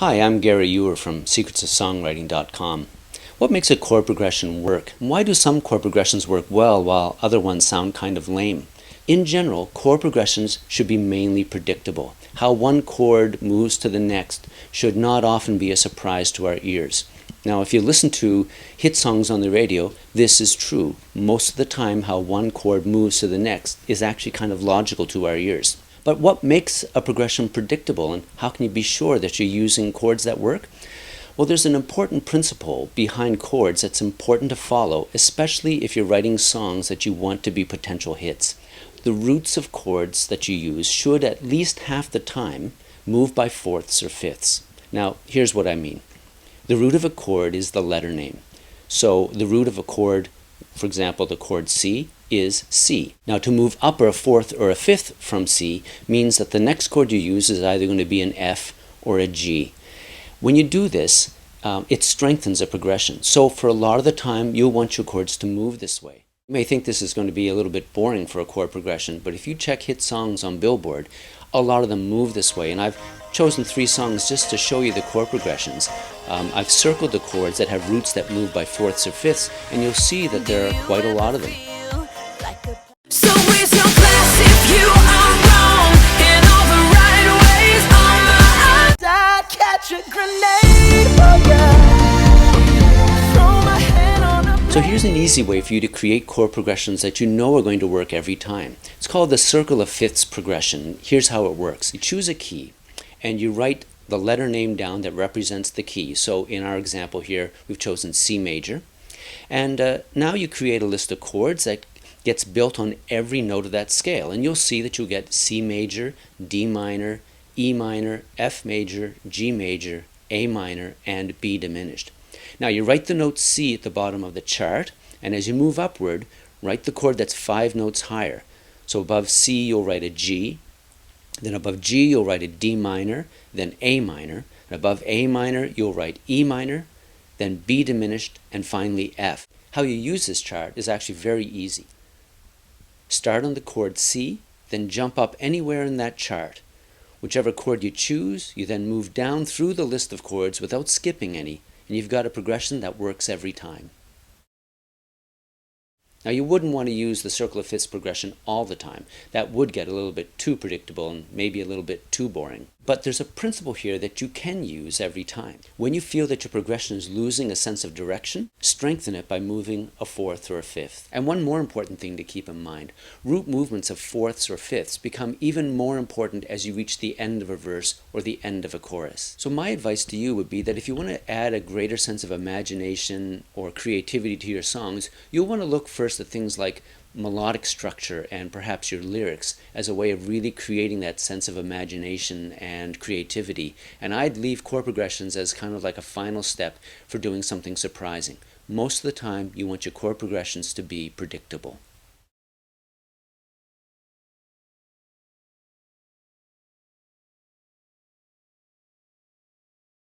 Hi, I'm Gary Ewer from secretsofsongwriting.com. What makes a chord progression work? And why do some chord progressions work well while other ones sound kind of lame? In general, chord progressions should be mainly predictable. How one chord moves to the next should not often be a surprise to our ears. Now, if you listen to hit songs on the radio, this is true. Most of the time, how one chord moves to the next is actually kind of logical to our ears. But what makes a progression predictable, and how can you be sure that you're using chords that work? Well, there's an important principle behind chords that's important to follow, especially if you're writing songs that you want to be potential hits. The roots of chords that you use should at least half the time move by fourths or fifths. Now, here's what I mean. The root of a chord is the letter name. So the root of a chord, for example, the chord C, is C. Now, to move up or a fourth or a fifth from C means that the next chord you use is either going to be an F or a G. When you do this, it strengthens a progression. So for a lot of the time, you'll want your chords to move this way. You may think this is going to be a little bit boring for a chord progression, but if you check hit songs on Billboard, a lot of them move this way. And I've chosen 3 songs just to show you the chord progressions. I've circled the chords that have roots that move by fourths or fifths, and you'll see that there are quite a lot of them. So where's your class if you are wrong in all the right ways? I'd catch a grenade for you. Throw my head on a So here's an easy way for you to create chord progressions that you know are going to work every time. It's called the circle of fifths progression. Here's how it works. You choose a key and you write the letter name down that represents the key. So in our example here, we've chosen C major. And now you create a list of chords that gets built on every note of that scale. And you'll see that you'll get C major, D minor, E minor, F major, G major, A minor, and B diminished. Now you write the note C at the bottom of the chart, and as you move upward, write the chord that's 5 notes higher. So above C you'll write a G, then above G you'll write a D minor, then A minor, and above A minor you'll write E minor, then B diminished, and finally F. How you use this chart is actually very easy. Start on the chord C, then jump up anywhere in that chart. Whichever chord you choose, you then move down through the list of chords without skipping any, and you've got a progression that works every time. Now, you wouldn't want to use the circle of fifths progression all the time. That would get a little bit too predictable and maybe a little bit too boring. But there's a principle here that you can use every time. When you feel that your progression is losing a sense of direction, strengthen it by moving a fourth or a fifth. And one more important thing to keep in mind, root movements of fourths or fifths become even more important as you reach the end of a verse or the end of a chorus. So my advice to you would be that if you want to add a greater sense of imagination or creativity to your songs, you'll want to look first at things like melodic structure and perhaps your lyrics as a way of really creating that sense of imagination and creativity. And I'd leave chord progressions as kind of like a final step for doing something surprising. Most of the time, you want your chord progressions to be predictable.